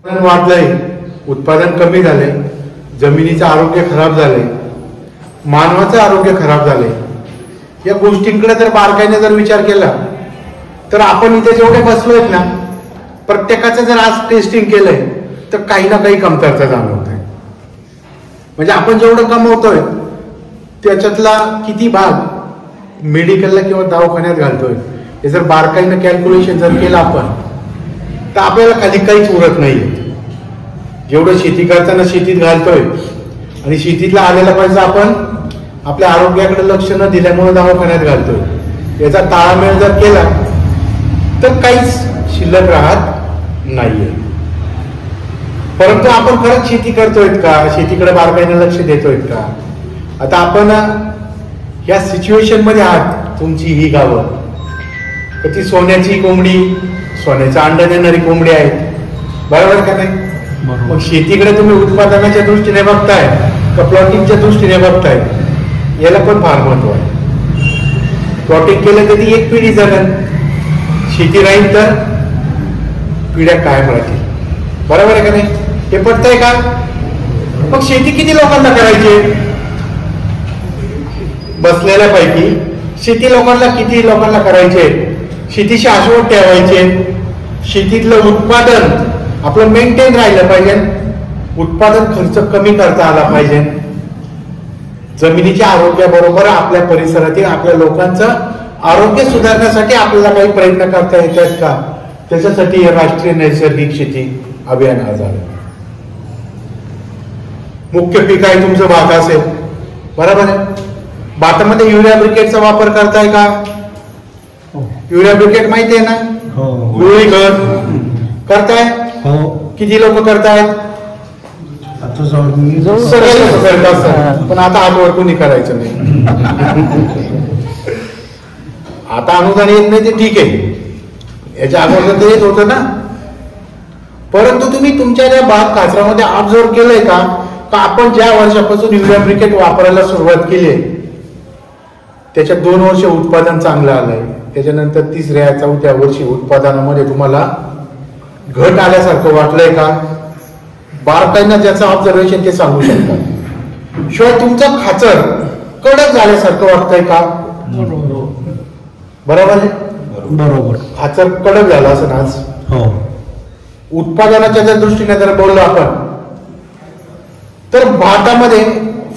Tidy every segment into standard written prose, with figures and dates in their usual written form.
वाढलंय, उत्पादन कमी झालंय, जमिनीचं आरोग्य खराब झालंय, मानवाचं आरोग्य खराब झालंय. या गोष्टींकडे जर बारकाईने जर विचार केला तर आपण इथे जेवढे बसलोय ना, प्रत्येकाचं जर आज टेस्टिंग केलंय तर काही ना काही कमतरता जाणवत आहे. म्हणजे आपण जेवढं कमवतोय त्याच्यातला किती भाग मेडिकलला किंवा दवाखान्यात घालतोय हे जर बारकाईनं कॅल्क्युलेशन जर केलं आपण तर आपल्याला खाली काहीच उरत नाहीये. जेवढं शेती करताना शेतीत घालतोय आणि शेतीतला आलेला पैसा आपण आपल्या आरोग्याकडे लक्ष न दिल्यामुळे दवाखान्यात घालतोय, याचा ताळमेळ जर केला तर काहीच शिल्लक राहत नाहीये. परंतु आपण खरंच शेती करतोय का, शेतीकडे बारकाईने लक्ष देतोय का? आता आपण या सिच्युएशन मध्ये आहात. तुमची ही गावं तर ती सोन्याची कोंबडी, सोन्याचं अंड देणारी कोंबडी आहेत, बरोबर का नाही? मग शेतीकडे तुम्ही उत्पादनाच्या दृष्टीने बघताय का प्लॉटिंगच्या दृष्टीने बघताय, याला पण फार महत्व आहे. प्लॉटिंग केलं तर ती एक पिढी जगन, शेती राहील तर पिढ्या कायम राहतील, बरोबर आहे का नाही? हे पटतंय का? मग शेती किती लोकांना करायची? बसलेल्यापैकी शेती किती लोकांना करायचे? शेती शाश्वत ठेवायचे, शेतीतलं उत्पादन आपलं मेंटेन राहिलं पाहिजे, उत्पादन खर्च कमी करता आला पाहिजे, जमिनीच्या आरोग्याबरोबर आपल्या परिसरातील आपल्या लोकांचं आरोग्य सुधारण्यासाठी आपल्याला काही प्रयत्न करता येतात का? त्याच्यासाठी राष्ट्रीय नैसर्गिक शेती अभियान आज आलं. मुख्य पीक आहे तुमचं भात असेल, बरोबर आहे? भातामध्ये युरिया ब्रिकेटचा वापर करताय का? युरिया ब्रिकेट माहिती आहे ना? गुळी खत करताय? किती लोक करतायत? सगळे लोक करत असतात, पण आता आजवर कोणी करायचं नाही. आता अनुदान येत नाही ते ठीक आहे, याच्या अगोदर ते येत होतं ना. परंतु तुम्ही तुमच्या त्या भात काचऱ्यामध्ये ऑब्झर्व केलंय का आपण ज्या वर्षापासून युरिया ब्रिकेट वापरायला सुरुवात केली त्याच्यात 2 वर्ष उत्पादन चांगलं आलंय, त्याच्यानंतर 3ऱ्या 4थ्या वर्षी उत्पादनामध्ये तुम्हाला घट आल्यासारखं वाटलंय का? बारकाईनं ज्याचं ऑब्झर्वेशन ते सांगू शकतात. शिवाय तुमचं खाचर कडक झाल्यासारखं वाटतंय का? बरोबर आहे, बरोबर. खाचर कडक झालं असं आज. उत्पादनाच्या जर दृष्टीने जर बोललो आपण तर भातामध्ये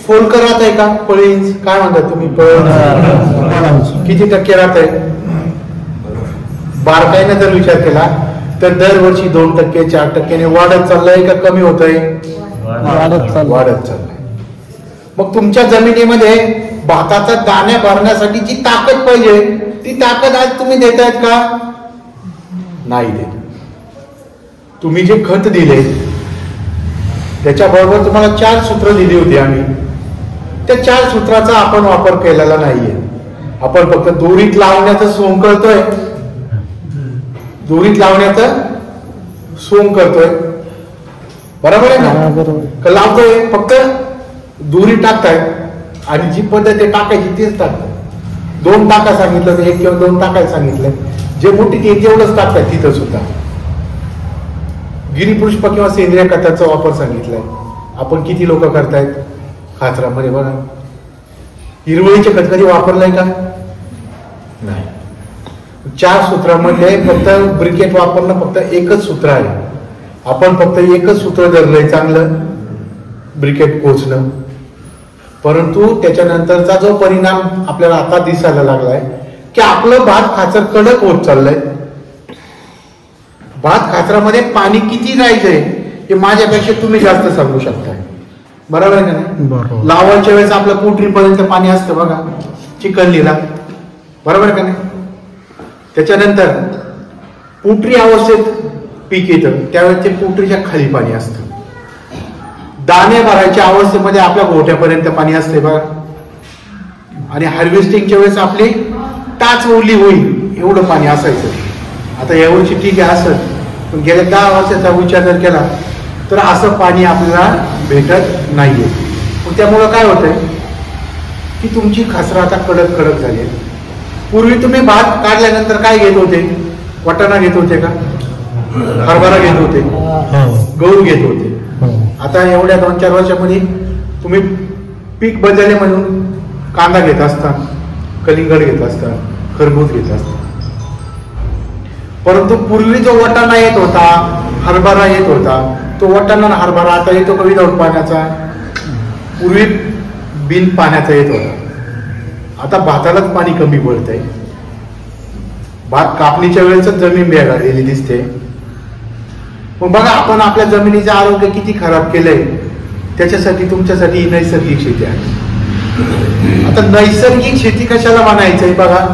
फोलकर राहत आहे का? पळींच काय म्हणतात तुम्ही? किती टक्के राहत आहे? बारकाईने जर विचार केला तर दरवर्षी 2%, 4%ने वाढत चाललंय का कमी होत आहे? वाढत चाललंय. मग तुमच्या जमिनीमध्ये भाताचा दाण्या भरण्यासाठी जी ताकद पाहिजे ती ताकद आज तुम्ही देतायत का? नाही देत. तुम्ही जे खत दिले त्याच्याबरोबर तुम्हाला 4 सूत्र दिली होती आम्ही, त्या 4 सूत्राचा आपण वापर केलेला नाहीये. आपण फक्त दोरीत लावण्याचं सोंग करतोय, दोरीत लावण्याचं सोंग करतोय, बरोबर आहे ना? लावतोय फक्त दोरी टाकताय आणि जी पद्धत आहे टाकायची तीच टाकताय. 2 टाका सांगितलं तर 1 किंवा 2 टाकायला सांगितलं, जे मोठी ते तेवढंच टाकताय. तिथं सुद्धा गिरीपुष्प किंवा सेंद्रिय खताचा वापर सांगितलाय, आपण किती लोक करतायत खाचरामध्ये? बघा, हिरवळीचे खत कधी वापरलंय का? नाही. 4 सूत्रामध्ये फक्त ब्रिकेट वापरणं फक्त एकच सूत्र आहे. आपण फक्त एकच सूत्र धरलंय, चांगलं ब्रिकेट पोचणं. परंतु त्याच्यानंतरचा जो परिणाम आपल्याला आता दिसायला लागलाय की आपलं भात खाचर कडक होत चाललंय. भात खाचरामध्ये पाणी किती राहायचंय हे माझ्यापेक्षा तुम्ही जास्त सांगू शकताय, बरोबर आहे का नाही? लावायच्या वेळेस आपलं पोटरीपर्यंत पाणी असतं बघा, चिखलीला, बरोबर का नाही? त्याच्यानंतर पोटरी अवस्थेत पीक येतं त्यावेळेस ते पोटरीच्या खाली पाणी असतं. दाणे भरायच्या अवस्थेमध्ये आपल्या गोठ्यापर्यंत पाणी असते बघा, आणि हार्वेस्टिंगच्या वेळेस आपली टाच ओली होईल एवढं पाणी असायचं. आता यावर्षी ठीक आहे असत, पण गेल्या 10 वर्षाचा विचार जर केला तर असं पाणी आपल्याला भेटत नाहीये. त्यामुळं काय होतंय की तुमची खाचरं आता कडक कडक झाली. पूर्वी तुम्ही भात काढल्यानंतर काय घेत होते? वाटाणा घेत होते का? हरभरा घेत होते. गहू घेत होते. आता एवढ्या 2-4 वर्षामध्ये तुम्ही पीक बदलले म्हणून कांदा घेत असता, कलिंगड घेत असता, खरबूज घेत असता. परंतु पूर्वी जो वाटाणा येत होता, हरभरा येत होता, तो वाटाणा हरभरा आता येतो का विदाऊट पाण्याचा? पूर्वी बिन पाण्याचा येत होता. आता भातालाच पाणी कमी पडतंय. भात कापणीच्या वेळेस जमीन बेघाडलेली दिसते. मग बघा आपण आपल्या जमिनीचं आरोग्य किती खराब केलंय. त्याच्यासाठी तुमच्यासाठी नैसर्गिक शेती आहे. आता नैसर्गिक शेती कशाला म्हणायचंय बघा,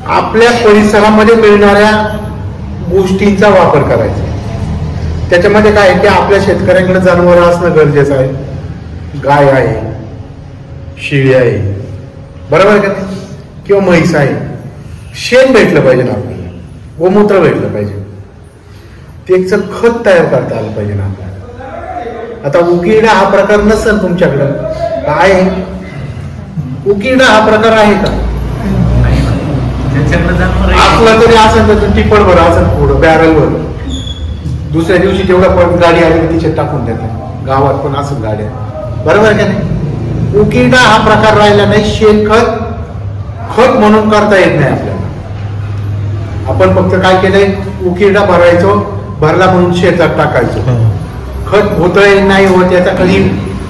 आपल्या परिसरामध्ये मिळणाऱ्या गोष्टींचा वापर करायचा. त्याच्यामध्ये काय आहे की आपल्या शेतकऱ्यांकडे जनावर असणं गरजेचं आहे. गाय आहे, शेळी आहे, बरोबर आहे का नाही, किंवा म्हैस आहे. शेण भेटलं पाहिजे ना आपल्याला, गोमूत्र भेटलं पाहिजे, त्याचं खत तयार करता आलं पाहिजे ना आपल्याला. आता उकिरडा हा प्रकार नसेल तुमच्याकडं, काय आहे उकिरडा हा प्रकार आहे का? असला तरी असेल तर टिपड भर असेल, पुढं बॅरलवर दुसऱ्या दिवशी तेवढा परत गाडी आली की तिच्यात टाकून देतात. गावात पण असेल गाड्या, बरोबर का नाही. उकिरडा हा प्रकार राहिला नाही. शेणखत खत म्हणून करता येत नाही आपल्याला. आपण फक्त काय केलंय, उकिरडा भरायचो, भरला म्हणून शेतात टाकायचो. खत होतंय नाही होत याचा कधी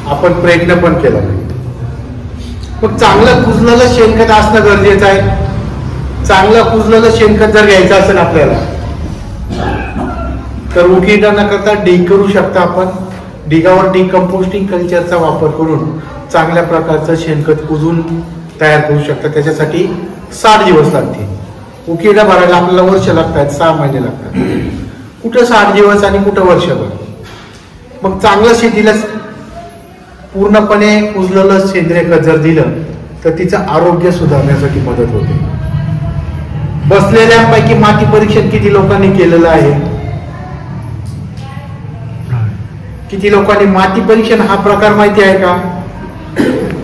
आपण प्रयत्न पण केला नाही. मग चांगलं कुजलेलं शेणखत असणं गरजेचं आहे. चांगलं कुजलेलं शेणखत जर घ्यायचं असेल आपल्याला तर उकिरडा न करता ढीग करू शकता आपण. ढिगावर डिकम्पोस्टिंग कल्चरचा वापर करून चांगल्या प्रकारचं शेणखत कुजून तयार करू शकता. त्याच्यासाठी 60 दिवस लागतील. उकिरडा भरायला आपल्याला वर्ष लागतात, 6 महिने लागतात. कुठं 60 दिवस आणि कुठं वर्षभर. मग चांगलं शेतीला पूर्णपणे कुजलेलं सेंद्रिय खत जर दिलं तर तिचं आरोग्य सुधारण्यासाठी मदत होते. बसलेल्यांपैकी माती परीक्षण किती लोकांनी केलेलं आहे? किती लोकांनी माती परीक्षण हा प्रकार माहिती आहे का?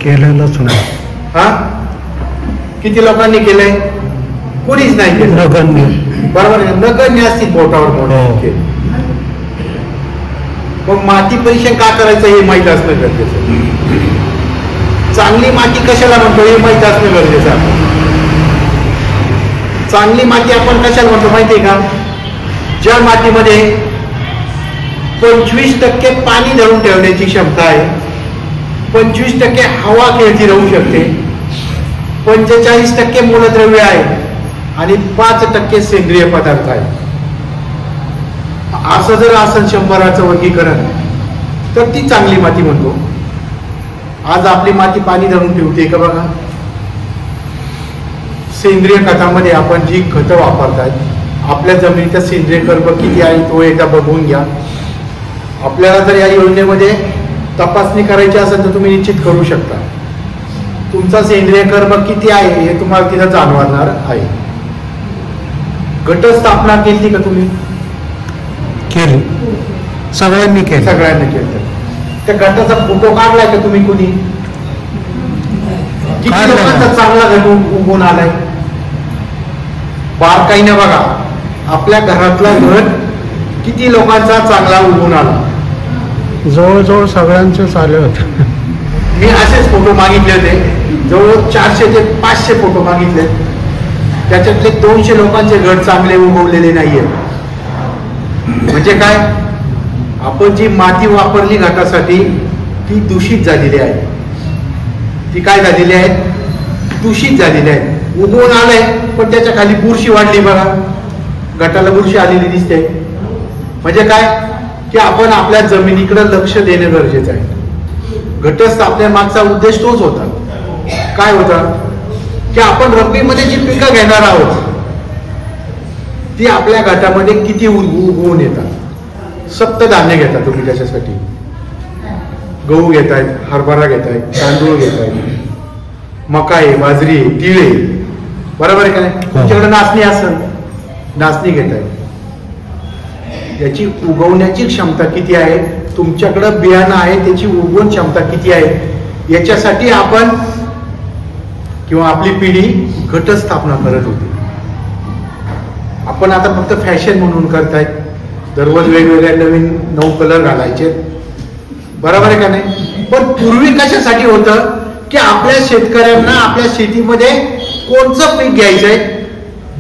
केलेलंच नाही. हा, किती लोकांनी केलंय? कुणीच नाही केलं. नगण्य, बरोबर आहे. नगण्य असतील बोटावर बोट. मग माती परीक्षण का करायचं हे माहित असणं गरजेचं. चांगली माती कशाला म्हणतो हे माहित असणं गरजेचं आहे. चांगली माती आपण कशाला म्हणतो माहितीये का? ज्या मातीमध्ये 25% पाणी धरून ठेवण्याची क्षमता आहे, 25% हवा खेळती राहू शकते, 45% मूलद्रव्य आहे आणि 5% सेंद्रिय पदार्थ आहे. असं जर असेल 100चं वर्गीकरण तर ती चांगली माती म्हणतो. आज आपली माती पाणी धरून ठेवते का बघा. सेंद्रिय खतामध्ये आपण जी खतं वापरतात, आपल्या जमिनीचा सेंद्रिय कर्ब किती आहे तो एकदा बघून घ्या. आपल्याला जर या योजनेमध्ये तपासणी करायची असेल तर तुम्ही निश्चित करू शकता. तुमचा सेंद्रिय कर्ब किती आहे हे तुम्हाला तिथं जाणवणार आहे. घटस्थापना केली का तुम्ही? केली, सगळ्यांनी केली. सगळ्यांनी केलं. त्या गटाचा फोटो काढलाय का तुम्ही? कुणी किती लोकांचा चांगला गट उगवून आलाय? बारकाईने बघा आपल्या घरातला गट किती लोकांचा चांगला उगवून आला. जवळजवळ सगळ्यांचेच आले होते. मी असेच फोटो मागितले होते, जवळ 400 ते 500 फोटो मागितले. त्याच्यातले 200 लोकांचे गट चांगले उगवलेले नाहीये. म्हणजे काय, आपण जी माती वापरली घाटासाठी ती दूषित झालेली आहे. ती काय झालेली आहे? दूषित झालेली आहे. उगवून आलंय पण त्याच्या खाली बुरशी वाढली बघा. गटाला बुरशी आलेली दिसते. म्हणजे काय की आपण आपल्या जमिनीकडे लक्ष देणं गरजेचं आहे. घटस्थापने मागचा उद्देश तोच होता. काय होता की आपण रब्बीमध्ये जी पिकं घेणार आहोत ती आपल्या घाटामध्ये किती उगवून येतात. सप्तधान्य घेता तुम्ही त्याच्यासाठी. गहू घेतायत, हरभरा घेतायत, तांदूळ घेतायत, मका आहे, बाजरी आहे, तीळ आहे, बरोबर आहे का नाही? तुमच्याकडे नाचणी असेल, नाचणी घेतायत. याची उगवण्याची क्षमता किती आहे? तुमच्याकडे बियाणं आहे त्याची उगवण क्षमता किती आहे? याच्यासाठी आपण किंवा आपली पिढी घटस्थापना करत होती. आपण आता फक्त फॅशन म्हणून करतायत. दररोज वेगवेगळे नवीन 9 कलर घालायचे, बरोबर आहे का नाही? पण पूर्वी कशासाठी होतं की आपल्या शेतकऱ्यांना आपल्या शेतीमध्ये कोणतं पीक घ्यायचंय,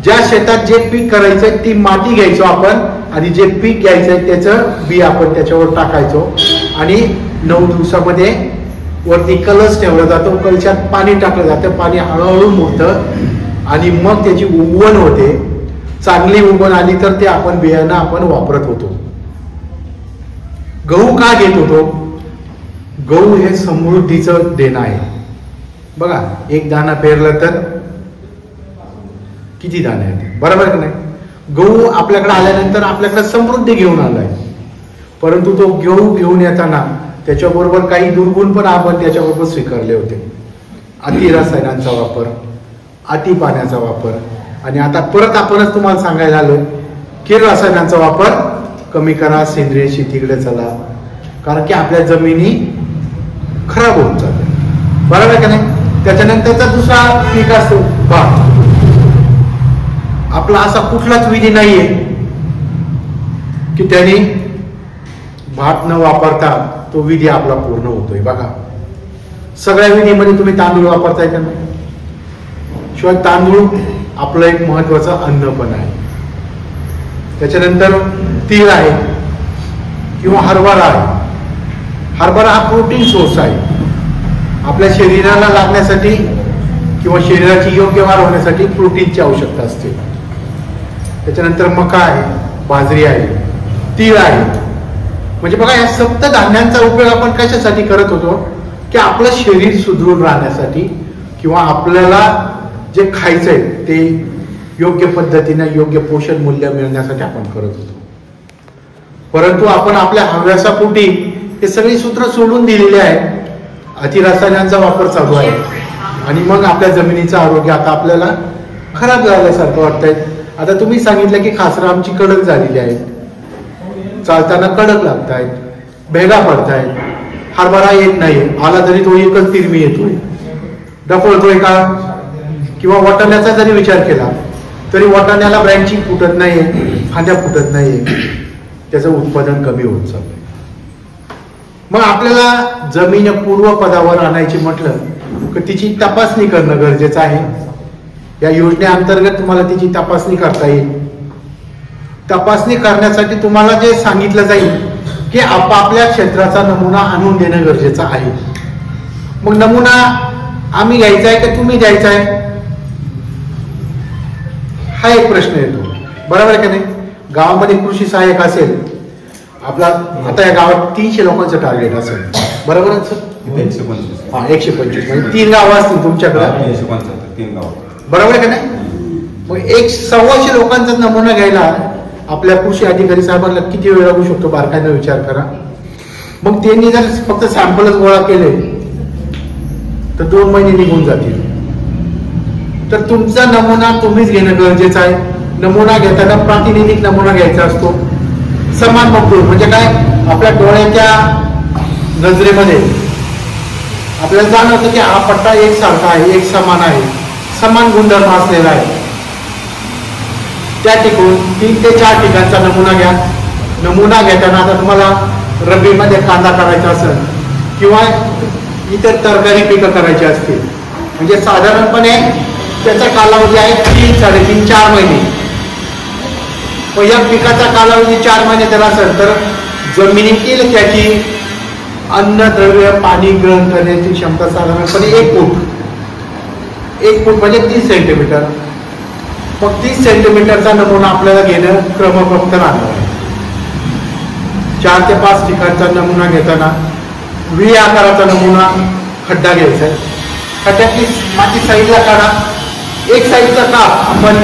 ज्या शेतात जे पीक करायचंय ती माती घ्यायचो आपण आणि जे पीक घ्यायचंय त्याचं बी आपण त्याच्यावर टाकायचो आणि 9 दिवसामध्ये वरती कलश ठेवला जातो, कलशात पाणी टाकलं जातं, पाणी हळूहळू मुरतं आणि मग त्याची उगवण होते. चांगली उगवण आली तर ते आपण बियाणं आपण वापरत होतो. गहू का घेत होतो? गहू हे समृद्धीचं देणं आहे. बघा, एक दाणा पेरलं तर किती दाणे आहेत, बरोबर का नाही? गहू आपल्याकडे आल्यानंतर आपल्याकडे समृद्धी घेऊन आलाय, परंतु तो गहू घेऊन येताना त्याच्याबरोबर काही दुर्गुण पण आपण त्याच्याबरोबर स्वीकारले होते. अति रसायनांचा वापर, अति पाण्याचा वापर, आणि आता परत आपणच तुम्हाला सांगायला आलोय की रसायनांचा वापर कमी करा, सेंद्रिय शेतीकडे चला, कारण की आपल्या जमिनी खराब होऊन जाते, बरोबर आहे का नाही? त्याच्यानंतरचा दुसरा पीक असतो भात. आपला असा कुठलाच विधी नाहीये की त्यांनी भात न वापरता तो विधी आपला पूर्ण होतोय. बघा, सगळ्या विधीमध्ये तुम्ही तांदूळ वापरताय का नाही? शिवाय तांदूळ आपलं एक महत्वाचं अन्न पण आहे. त्याच्यानंतर तीळ आहे किंवा हरभरा आहे. हरभरा हा प्रोटीन सोर्स आहे. आपल्या शरीराला लागण्यासाठी किंवा शरीराची योग्य वाढ होण्यासाठी प्रोटीनची आवश्यकता असते. त्याच्यानंतर मका आहे, बाजरी आहे, तीळ आहे. म्हणजे बघा, या सप्त धान्यांचा उपयोग आपण कशासाठी करत होतो की आपलं शरीर सुदृढ राहण्यासाठी किंवा आपल्याला जे खायचंय ते योग्य पद्धतीने योग्य पोषण मूल्य मिळण्यासाठी आपण करत होतो. परंतु आपण आपल्या हव्यासापोटी हे सगळी सूत्र सोडून दिलेली आहेत. अतिरसायनांचा वापर चालू आहे आणि मग आपल्या जमिनीचं आरोग्य आता आपल्याला खराब झाल्यासारखं वाटतंय. आता तुम्ही सांगितलं की खासरा आमची कडक झालेली आहे, चालताना कडक लागतायत, भेगा पडतायत, हरभरा येत नाही, आला तरी तो एकच तिरमी येतोय, डफळतोय का? किंवा वाटाण्याचा जरी विचार केला तरी वाटाण्याला ब्रँचिंग फुटत नाहीये, फांद्या फुटत नाहीये, त्याचं उत्पादन कमी होत चाललंय. मग आपल्याला जमीन पूर्वपदावर आणायची म्हटलं तर तिची तपासणी करणं गरजेचं आहे. या योजनेअंतर्गत तुम्हाला तिची तपासणी करता येईल. तपासणी करण्यासाठी तुम्हाला जे सांगितलं जाईल की आपापल्या क्षेत्राचा नमुना आणून देणं गरजेचं आहे. मग नमुना आम्ही घ्यायचा आहे का तुम्ही द्यायचा आहे, हा एक प्रश्न येतो, बरोबर आहे का नाही? गावामध्ये कृषी सहाय्यक असेल आपला, आता या गावात 300 लोकांचं टार्गेट असेल, बरोबर आहे सर? 125 म्हणजे 3 गावं असतील तुमच्याकडे, 3 गाव, बरोबर आहे का नाही? मग 125 लोकांचा नमुना घ्यायला आपल्या कृषी अधिकारी साहेबांना किती वेळ लागू शकतो, बारकाईने विचार करा. मग त्यांनी जर फक्त सॅम्पलच गोळा केले तर 2 महिने निघून जातील. तर तुमचा नमुना तुम्हीच घेणं गरजेचं आहे. नमुना घेताना प्रातिनिधिक नमुना घ्यायचा असतो. समान मजबूत म्हणजे काय, आपल्या डोळ्याच्या नजरेमध्ये आपल्याला जाणवतं की हा पट्टा एकसारखा आहे, एक समान आहे, समान गुणधर्म असलेला आहे. त्या ठिकाणी 3 ते 4 ठिकाणचा नमुना घ्या. नमुना घेताना आता तुम्हाला रब्बीमध्ये कांदा करायचा असेल किंवा इतर तरकारी पिकं करायची असतील म्हणजे साधारणपणे त्याचा कालावधी आहे 3, 3.5, 4 महिने. मग या पिकाचा कालावधी 4 महिने त्याला असेल तर जमिनीतील त्याची अन्नद्रव्य पाणी ग्रहण करण्याची क्षमता साधारणपणे 1 फूट. 1 फूट म्हणजे 30 सेंटीमीटर. मग 30 सेंटीमीटरचा नमुना आपल्याला घेणं क्रमप्राप्त राहणार आहे. 4 ते 5 ठिकाणचा नमुना घेताना व्ही आकाराचा नमुना खड्डा घ्यायचा आहे. खड्ड्यातली माती साईडला काढा. एक साईडचा काप आपण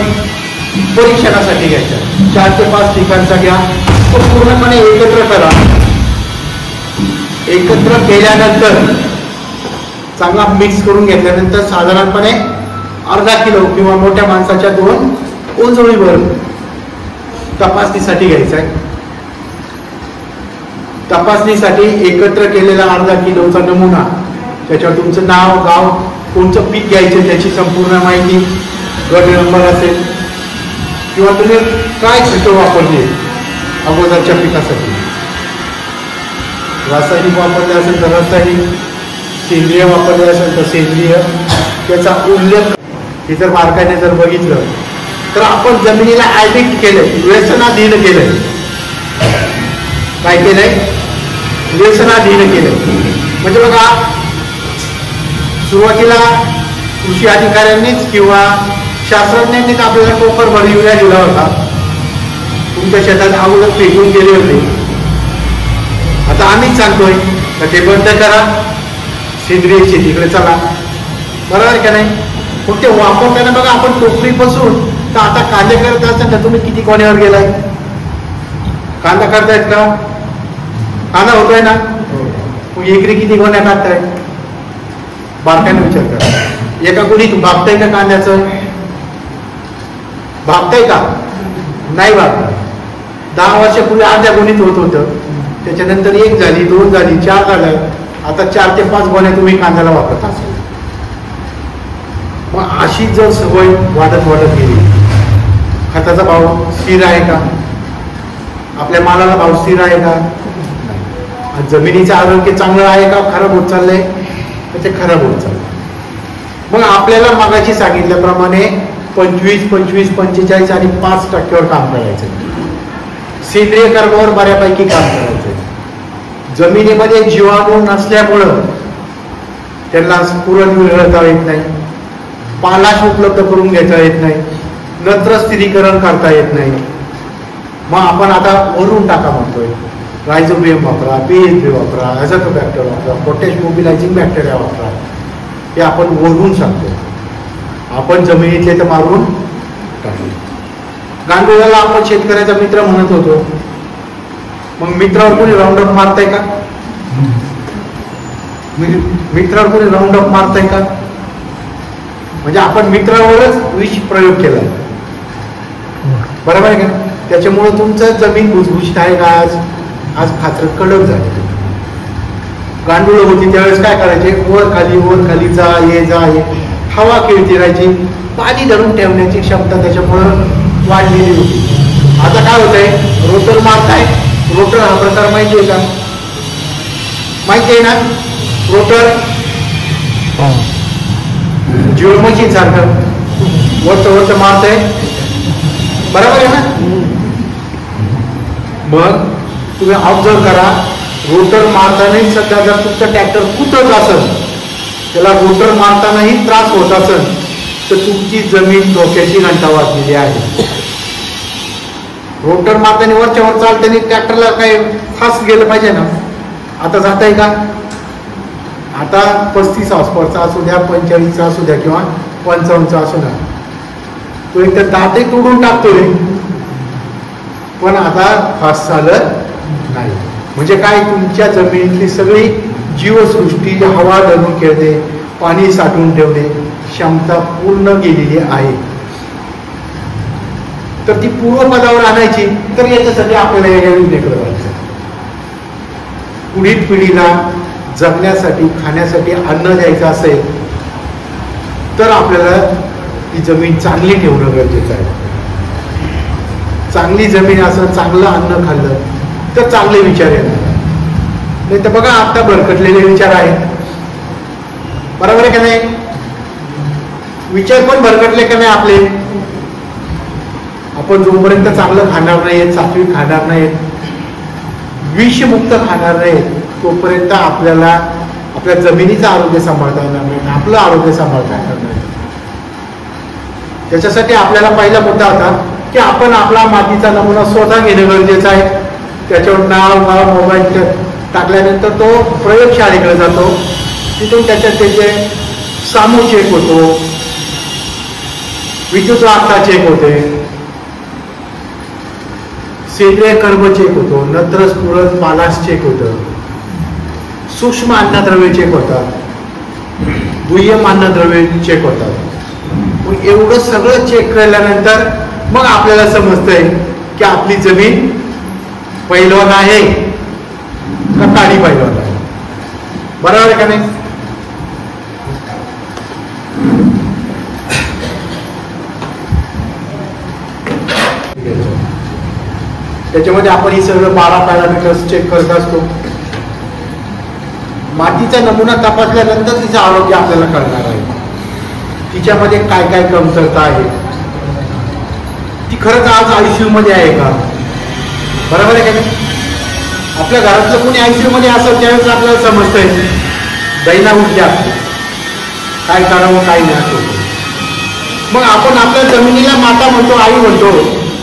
परीक्षणासाठी घ्यायचा. 4 ते 5 ठिकाणचा घ्या. तो पूर्णपणे एकत्र करा. एकत्र केल्यानंतर चांगला मिक्स करून घेतल्यानंतर साधारणपणे अर्धा किलो किंवा मोठ्या माणसाच्या 2 ओंजळीवर तपासणीसाठी घ्यायचा आहे. तपासणीसाठी एकत्र केलेला अर्धा किलोचा नमुना, त्याच्यावर तुमचं नाव, गाव, कोणतं पीक घ्यायचं त्याची संपूर्ण माहिती, गट नंबर असेल किंवा तुम्ही काय खतं वापरले अगोदरच्या पिकासाठी. रासायनिक वापरले असेल तर रासायनिक, सेंद्रिय वापरले असेल तर सेंद्रिय. त्याचा उल्लेख हे जर बारकाईने जर बघितलं तर आपण जमिनीला ॲडिक्ट केलंय, व्यसनाधीन केलंय. काय केलंय? व्यसनाधीन केलंय. म्हणजे बघा, सुरुवातीला कृषी अधिकाऱ्यांनीच किंवा शास्त्रज्ञांनीच आपल्याला टोकरभर युरिया दिला होता. तुमच्या शेतात अगोदर फेकून गेले होते. आता आम्हीच सांगतोय तर ते बंद करा, सेंद्रिय शेतीकडे चला. बरोबर आहे का नाही? मग ते वापरताना बघा, आपण टोकरीपासून तर आता कांदे करत असाल तर तुम्ही किती कोण्यावर गेलाय? कांदा करतायत का? कांदा होतोय ना? मग एकरी किती गोण्या टाकताय? बारकाईने विचार करा. एका गोणीत भागताय का कांद्याचं? भागताय का? नाही भागत. 10 वर्षापूर्वी अर्ध्या गोणीत होत होतं, त्याच्यानंतर 1 झाली, 2 झाली, 4 झाल्या. आता 4 ते 5 गोण्या तुम्ही कांद्याला वापरत असाल. मग अशी जर सवय वाढत वाढत गेली, खताचा भाव स्थिर आहे का? आपल्या मालाला भाव स्थिर आहे का? जमिनीचं आरोग्य चांगलं आहे का खराब होत चाललंय? तर ते खराब होत चाललंय. मग आपल्याला मागाशी सांगितल्याप्रमाणे 25, 25, 45 आणि 5% काम करायचं. सेंद्रिय कर्मावर बऱ्यापैकी काम करायचं. जमिनीमध्ये जीवाणू नसल्यामुळं त्यांना पुरण विरघळता येत नाही, पालाश उपलब्ध करून घेता येत नाही, नत्र स्थिरीकरण करता येत नाही. मग आपण आता वरून टाका म्हणतोय. रायझोबियम वापरा, PHB वापरा, अझॅथोबॅक्टर वापरा, पोटॅश मोबिलायझिंग बॅक्टेरिया वापरा, हे आपण वरून सांगतो. आपण जमिनीतले तर मारून टाकले. गांडुळाला आपण शेतकऱ्याचा मित्र म्हणत होतो. मग मित्रावर कोणी राऊंडअप मारताय का? मित्रावर कोणी राऊंडअप मारताय का? म्हणजे आपण मित्रावरच विष प्रयोग केला. बरोबर आहे का? त्याच्यामुळे तुमचं जमीन भुसभुशीत आहे का? आज खाचर कडक झाले. गांडुळं होती त्यावेळेस काय करायचे? वर खाली जा ये, हवा खेळती राहायची. पाणी धरून ठेवण्याची क्षमता त्याच्यामुळं वाढलेली होती. आता काय होतंय? रोटर मारताय. रोटर हा प्रकार माहिती आहे का? माहिती आहे ना? रोटर जिओ मशीन सारखं वरचं मारतंय. बरोबर आहे ना? मग तुम्ही ऑब्झर्व करा, रोटर मारतानाही सध्या जर तुमचं ट्रॅक्टर कुठंच असेल, त्याला रोटर मारतानाही त्रास होत असेल, तर तुमची जमीन डोक्याची घंटा वाजलेली आहे. रोटर मारताना वरच्या वर चालताना ट्रॅक्टरला काय फास्ट गेलं पाहिजे ना? आता जात आहे का? आता 35 हॉर्सपॉवरचा असू द्या, 45चा असू द्या किंवा 55चा असू द्या, तो एक तर दाते तोडून टाकतोय, पण आता फास्ट चालत नाही. म्हणजे काय? तुमच्या जमिनीतली सगळी जीवसृष्टी हवा धरून खेळते, पाणी साठवून ठेवणे क्षमता पूर्ण गेलेली आहे. तर ती पूर्वपदावर आणायची, तर याच्यासाठी आपल्याला या योजनेकडे जायचं. पुढील पिढीला जगण्यासाठी, खाण्यासाठी अन्न द्यायचं असेल तर आपल्याला ती जमीन चांगली ठेवणं गरजेचं आहे. चांगली जमीन असं चांगलं अन्न खाल्लं तर चांगले विचार येणार. नाही तर बघा, आता भरकटलेले विचार आहेत. बरोबर आहे का नाही? विचार पण भरकटले का नाही आपले? आपण जोपर्यंत चांगलं खाणार नाहीत, सात्विक खाणार नाहीत, विषमुक्त खाणार नाहीत, तोपर्यंत आपल्याला आपल्या जमिनीचं आरोग्य सांभाळता येणार नाही, आपलं आरोग्य सांभाळता येणार नाही. त्याच्यासाठी आपल्याला पहिला मुद्दा होता की आपण आपला मातीचा नमुना स्वतः घेणं गरजेचं आहे. त्याच्यावर नाव मोबाईल टाकल्यानंतर तो प्रयोगशाळेकडे जातो. तिथून त्याचे सामू चेक होतो, विद्युत वाहकता चेक होते, सेंद्रिय कर्म चेक होतो, नत्र स्फुरण पालाश चेक होतं, सूक्ष्म अन्नद्रव्य चेक होतात, दुय्यम अन्नद्रव्य चेक होतात. मग एवढं सगळं चेक केल्यानंतर मग आपल्याला समजतंय की आपली जमीन पैलवान आहे का काळी पैलवान आहे. बरोबर आहे का नाही? त्याच्यामध्ये आपण ही सगळं 12 पॅरामीटर्स चेक करत असतो. मातीचा नमुना तपासल्यानंतर तिचं आरोग्य आपल्याला कळणार आहे. तिच्यामध्ये काय काय कमतरता आहे, ती खरंच आज ICU मध्ये आहे का, बरोबर आहे का नाही? आपल्या घरातलं कोणी ICU मध्ये असेल त्यावेळेस आपल्याला समजतंय दैना उठते असते, काय करावं काय नाही असं. मग आपण आपल्या जमिनीला माता म्हणतो, आई म्हणतो,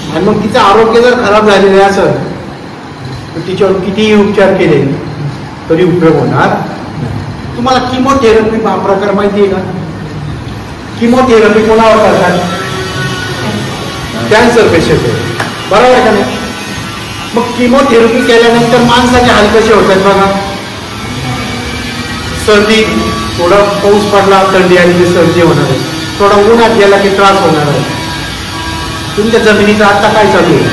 आणि मग तिचं आरोग्य जर खराब झालेलं असेल तर तिच्यावर कितीही उपचार केले तरी उपयोग होणार नाही. तुम्हाला किमोथेरपी हा प्रकार माहिती आहे का? किमोथेरपी कोणावर करतात? कॅन्सर पेशंट, बरोबर आहे का नाही? मग किमोथेरपी केल्यानंतर माणसाचे हाल कसे होतात बघा. सर्दी, थोडा पाऊस पडला थंडी आली की सर्दी होणार आहे, थोडा उन्हात गेला की त्रास होणार आहे. तुमच्या जमिनीचं आता काय चालू आहे?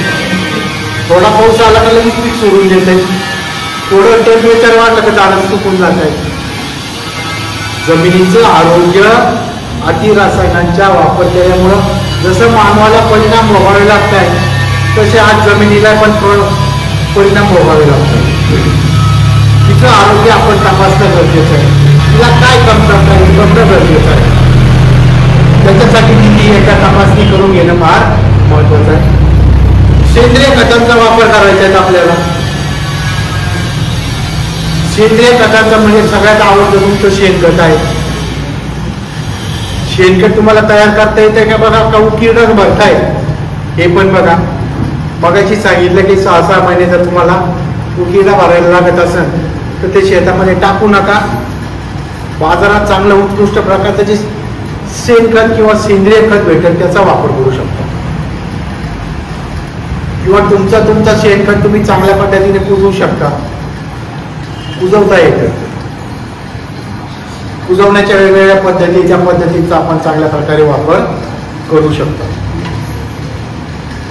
थोडा पाऊस आला का लगेच पीक सोडून देते, थोडं टेम्परेचर वाढलं तर झाडच चुकून जात आहे. जमिनीचं आरोग्य अतिरसायनांच्या वापर केल्यामुळं जसं मानवाला परिणाम भोगावे लागत आहे तसे आज जमिनीला पण परिणाम भोगावे लागतात. तिचं आरोग्य आपण तपासणं गरजेचं आहे. तिला काय कमतरता आहे बघणं गरजेचं आहे. त्याच्यासाठी ती एका तपासणी करून घेणं फार महत्वाचं आहे. सेंद्रिय खतांचा वापर करायचा आहे आपल्याला. सेंद्रिय खतांचा म्हणजे सगळ्यात आवडतं तुमचं शेणखत आहे. शेणखत तुम्हाला तयार करता येते का बघा, का उकिरडा भरताय हे पण बघा. मगाशी सांगितलं की 6-6 महिने जर तुम्हाला उकिरडा भरायला लागत असेल तर ते शेतामध्ये टाकू नका. बाजारात चांगलं उत्कृष्ट प्रकारचं जे शेणखत किंवा सेंद्रिय खत भेटेल त्याचा वापर करू शकता. किंवा तुमचा शेणखत तुम्ही चांगल्या पद्धतीने कुजवू शकता. कुजवता येतं. कुजवण्याच्या वेगवेगळ्या पद्धती, त्या पद्धतीचा आपण चांगल्या प्रकारे वापर करू शकतो.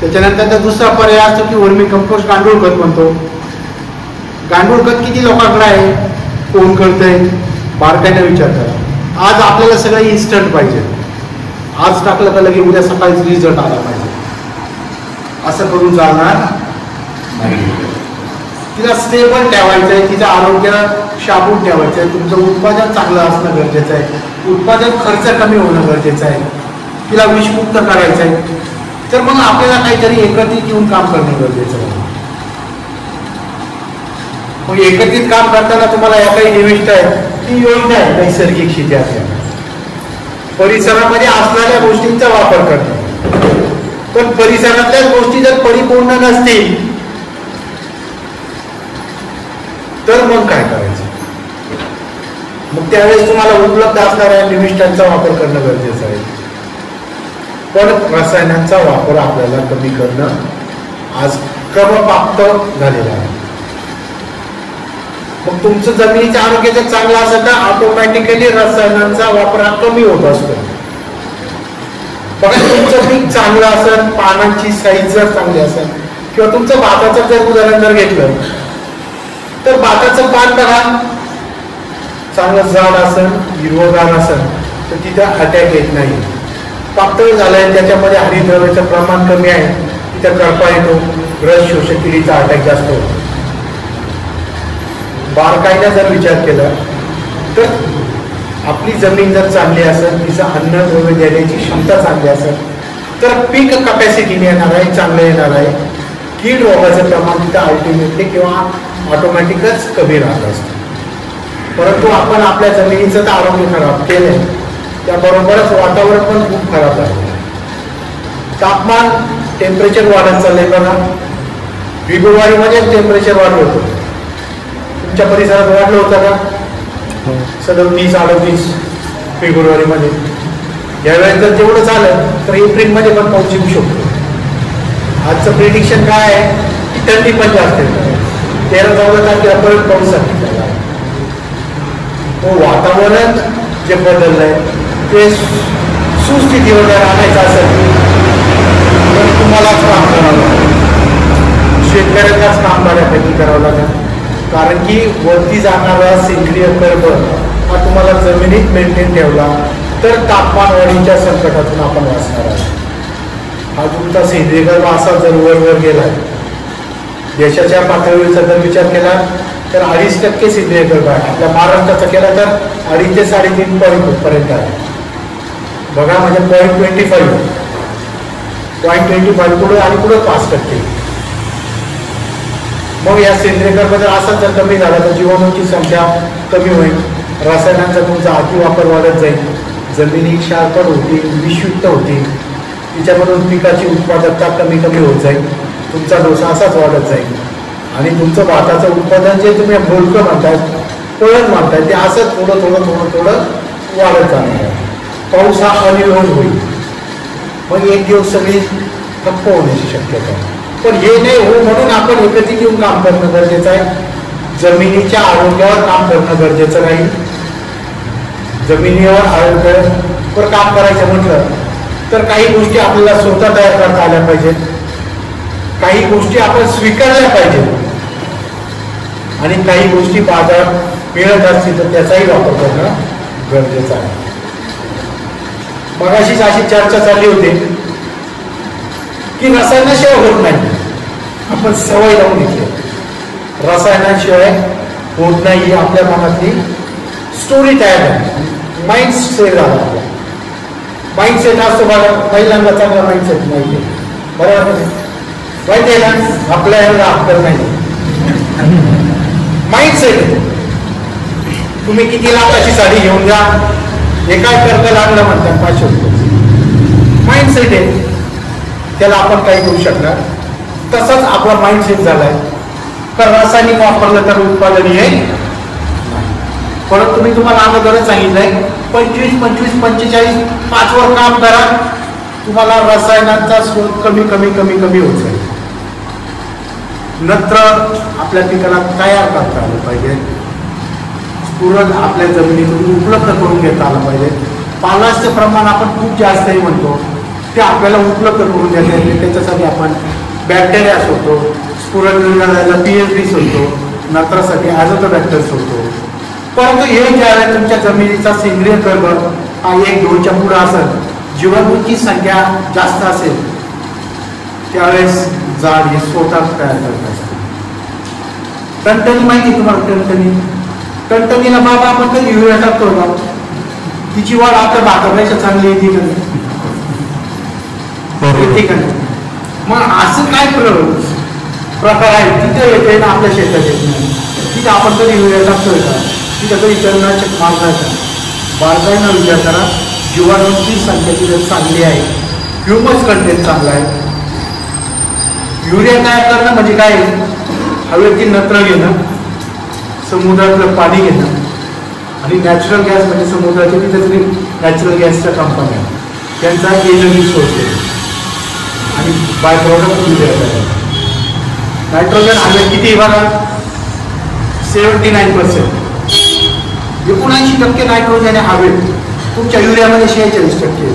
त्याच्यानंतर दुसरा पर्याय असतो की वर्मी कंपोस्ट, गांडूळ खत म्हणतो. गांडूळ खत किती लोकांकडे आहे, कोण करतंय, बारकाईने विचार करा. आज आपल्याला सगळं इन्स्टंट पाहिजे. आज टाकलं का लगे उद्या सकाळीच रिझल्ट आला पाहिजे, असं करून चालणार नाही. तिला स्टेबल ठेवायचं आहे, तिचं आरोग्य शाबूत ठेवायचं आहे. तुमचं उत्पादन चांगलं असणं गरजेचं आहे. उत्पादन खर्च कमी होणं गरजेचं आहे. तिला विषमुक्त करायचं आहे. तर मग आपल्याला काहीतरी एकत्रित येऊन काम करणं गरजेचं आहे. मग एकत्रित काम करताना तुम्हाला या काही निविष्ट आहे ती योजना आहे नैसर्गिक शेती असल्या परिसरामध्ये असणाऱ्या गोष्टींचा वापर करणं. पण परिसरातल्याच गोष्टी जर परिपूर्ण नसतील तर मग काय करायचं? मग त्यावेळेस तुम्हाला उपलब्ध असणाऱ्या निविष्ठांचा वापर करणं गरजेचं आहे. पण रसायनांचा वापर आपल्याला कमी करणं आज क्रमप्राप्त झालेला आहे. मग तुमचं जमिनीचं आरोग्य जर चांगलं असेल तर ऑटोमॅटिकली रसायनांचा वापर हा कमी होत असतो. बघा, तुमचं पीक चांगलं असेल, पानांची साईज जर चांगली असेल, किंवा तुमचं भाताचं जर उदाहरण जर घेतलं तर भाताचं पान बघा चांगलं जाड असेल, हिरवगार असेल तर तिथं अटॅक येत नाही. पातळ झालंय, त्याच्यामध्ये हरितद्रव्याचं प्रमाण कमी आहे, तिथं करपा येतो, रस शोषक किडीचा अटॅक जास्त होतो. बारकाईने जर विचार केला तर आपली जमीन जर चांगली असेल, तिचं अन्नद्रव्य देण्याची क्षमता चांगली असेल तर पीक कपॅसिटीने येणार आहे, चांगलं येणार आहे. कीड रोगाचं प्रमाण तिथं अल्टिमेटली किंवा ऑटोमॅटिकच कमी राहत असतं. परंतु आपण आपल्या जमिनीचं तर आरोग्य खराब केलंय, त्याबरोबरच वातावरण पण खूप खराब आहे. तापमान, टेम्परेचर वाढत चाललंय बघा. फेब्रुवारीमध्ये टेम्परेचर वाढलं होतं. तुमच्या परिसरात वाढलं होतं का? 37-38 फेब्रुवारीमध्ये. यावेळेस जर तेवढं झालं तर एप्रिलमध्ये पण पाऊस येऊ शकतो. आजचं प्रिडिक्शन काय आहे की थंडी पण जास्त आहे. 13-14 तारखेला परत पाऊस सांगितलेला आहे. वातावरण जे बदललंय ते सुस्थितीवर जर आणायचं असेल तर तुम्हालाच काम करावं लागेल. शेतकऱ्यांनाच काम बऱ्यापैकी करावं लागेल. कारण की वरती जाणारा सेंद्रिय कर्ब हा तुम्हाला जमिनीत मेंटेन ठेवला तर तापमान वाढीच्या संकटातून आपण वाचणार आहे. हा तुमचा सेंद्रिय कर्ब असा जर वर गेलाय देशाच्या पातळीचा जर विचार केला तर 2.5% सेंद्रिय कर्ब आहे. आपल्या महाराष्ट्राचा केला तर 2.5 ते 3.5 पर्यंत आहे. बघा म्हणजे 0.25 पुढे आणि पुढे 5%. मग या सेंद्रिय कर्ब जर असाच जर कमी झाला तर जीवाणूंची संख्या कमी होईल, रसायनांचा तुमचा अतिवापर वाढत जाईल, जमिनी क्षारपड होतील, विषयुक्त होतील, तिच्यामधून पिकाची उत्पादकता कमी होत जाईल, तुमचा डोसा असाच वाढत जाईल आणि तुमचं भाताचं उत्पादन जे तुम्ही बोलकं म्हणताय, पळत म्हणताय, ते असंच थोडं वाढत जाणार आहे. पाऊस हा अनिर्वहन होईल, मग एक दिवस सगळी ठप्प होण्याची शक्यता आहे. पण हे नाही हो म्हणून आपण एकत्रित येऊन काम करणं गरजेचं आहे. जमिनीच्या आरोग्यावर काम करणं गरजेचं नाही. जमिनीवर आरोग्यावर काम करायचं म्हटलं तर काही गोष्टी आपल्याला स्वतः तयार करता आल्या पाहिजेत, काही गोष्टी आपण स्वीकारल्या पाहिजेत आणि काही गोष्टी बाजारात मिळत असतील तर त्याचाही वापर करणं गरजेचं आहे. मगाशीच अशी चर्चा चालली होती की रसायनाशिवाय होत नाही. आपण सवय लावून घेतली, रसायनाशिवाय होत नाही ही आपल्या मनातली स्टोरी तयार आहे. माइंडसेट झाला आपला, माइंडसेट असतो बघा. पहिल्यांदा चांगला माइंडसेट माहिती आहे, बरोबर माहिती आहे ना, आपल्या एवढा अक्कल नाही. माइंडसेट तुम्ही किती लाखाची साडी घेऊन जा, हे काय कर्ज लागलं म्हणतात 500 रुपये. माइंडसेट आहे, त्याला आपण काही करू शकणार. तसाच आपला माइंडसेट झालाय, तर रासायनिक वापरलं तर उत्पादन येईल. परंतु मी तुम्हाला अगोदरच सांगितलंय 25-45 5 वर काम करा, तुम्हाला रसायनांचा स्रोत कमी होत जाईल. नत्र आपल्या पिकाला तयार करता आलं पाहिजे, पूरक आपल्या जमिनीतून उपलब्ध करून घेता आलं पाहिजे. पालाचं प्रमाण आपण खूप जास्तही म्हणतो, ते आपल्याला उपलब्ध करून देता येते. त्याच्यासाठी आपण बॅक्टेरिया सोडतो, स्फुरण निर्माणाला PHB सोडतो, नत्रासाठी ॲझोटोबॅक्टर सोडतो. परंतु हे ज्यावेळेस तुमच्या जमिनीचा सेंद्रिय कर्ब हा 1-2च्या पुढे असेल, जीवाणूंची संख्या जास्त असेल, त्यावेळेस झाड हे स्वतः तयार करत असते. टणटणी माहिती तुम्हाला? टणटणीला बाबा आपण कधी युरिया टाकतो का? तिची वाढ आपल्या भातापेक्षा चांगली येते का नाही? मग असं काय प्रकार आहे तिथे येते ना आपल्या शेतात येत नाही. तिथे आपण कधी युरिया टाकतोय का? तिथं कधी तणनाशक मारणार का? बारकाईनं विचार करा, जीवाणूंची संख्या तिथे चांगली आहे, ह्युमस कंटेंट चांगला आहे. युरिया तयार करणं म्हणजे काय? हवेतील नत्र घेणं, समुद्रातलं पाणी घेणं आणि नॅचरल गॅस म्हणजे समुद्राच्या तिथे नॅचरल गॅसच्या कंपन्या त्यांचा एनर्जी सोर्स आहे आणि बाय प्रॉडक्ट युरिया तयार. नायट्रोजन हवेत किती बघा? 79%. 79% नायट्रोजन हवेत, तुमच्या युरियामध्ये 46%.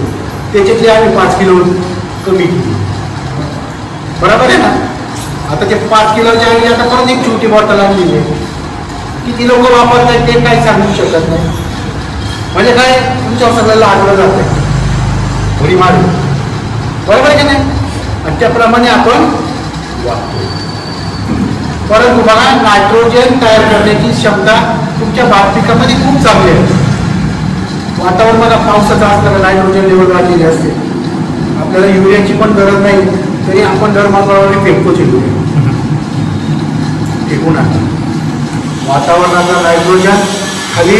त्याच्यातली आम्ही 5 किलो कमी केली, बरोबर आहे ना? आता ते 5 किलोच्या ऐवजी आता परत एक छोटी बॉटल आणलेली आहे. किती लोक वापरतात ते काही सांगू शकत नाही. म्हणजे काय, तुमच्या सगळ्याला आढळलं जातं थोडी मारू, बरोबर आहे की नाही? आणि त्याप्रमाणे आपण वापरतो. परंतु बघा, नायट्रोजन तयार करण्याची क्षमता तुमच्या भात पिकामध्ये खूप चांगली आहे. वातावरण बघा, पावसाचं असताना नायट्रोजन लेवल वाढलेली असते. आपल्याला युरियाची पण गरज नाही, तरी आपण दर मंगळवारी फेकतोच युरिया. फेकून आणतो. वातावरणाचा नायट्रोजन खाली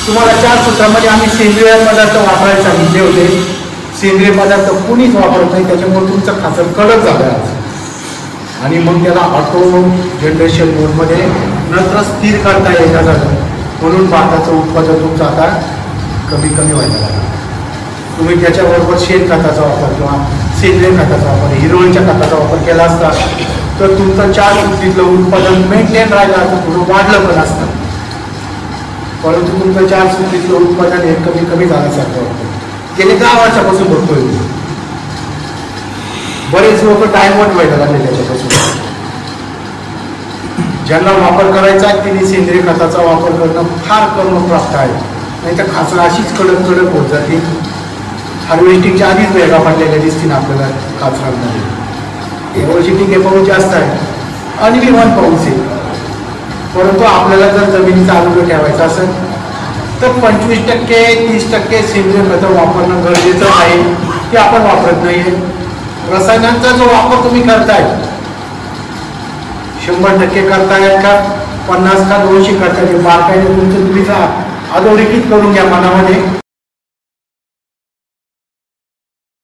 तुम्हाला 4 सूत्रामध्ये आम्ही सेंद्रिय पदार्थ वापरायला सांगितले होते. सेंद्रिय पदार्थ कुणीच वापरत नाही, त्याच्यामुळे तुमचं खाचर कडक झालं आहे. आणि मग त्याला ऑटो जनरेशन मोडमध्ये नंतर स्थिर करता येतं झालं, म्हणून भाताचं उत्पादन तुमचं आता कमी व्हायला लागलं. तुम्ही त्याच्याबरोबर शेणखताचा वापर किंवा सेंद्रिय खताचा वापर, हिरवळीच्या खताचा वापर केला असता तर तुमचं 4 सुट्टीतलं उत्पादन मेंटेन राहिलं असतं, थोडं वाढलं पण असतं. परंतु तुमचं 4 सुट्टीतलं उत्पादन हे कमी झाल्यासारखं वाटतं. गेले 10 वर्षापासून बघतोय. बरेच लोक टाइमवर व्हायला लागले त्याच्यापासून. ज्यांना वापर करायचा आहे त्यांनी सेंद्रिय खताचा वापर करणं फार कर्मप्राप्त आहे. नाही तर खाचर अशीच कडक होत जाते. हार्वेस्टिंगच्या आधीच वेगा पडलेल्या दिसतील आपल्याला खाचरांमध्ये. यावर्षी टिके पाऊस जास्त आहे, अनविमान पाऊस येईल. परंतु आपल्याला जर जमिनीचं आरोग्य ठेवायचं असेल तर 25% 30% सेंद्रिय खतं वापरणं गरजेचं आहे. ते आपण वापरत नाहीये. रसायनांचा जो वापर तुम्ही करताय 100% करतायत का 50 का 200 करतायत बारकाईने तुम्ही अधोरेखित करून घ्या मनामध्ये.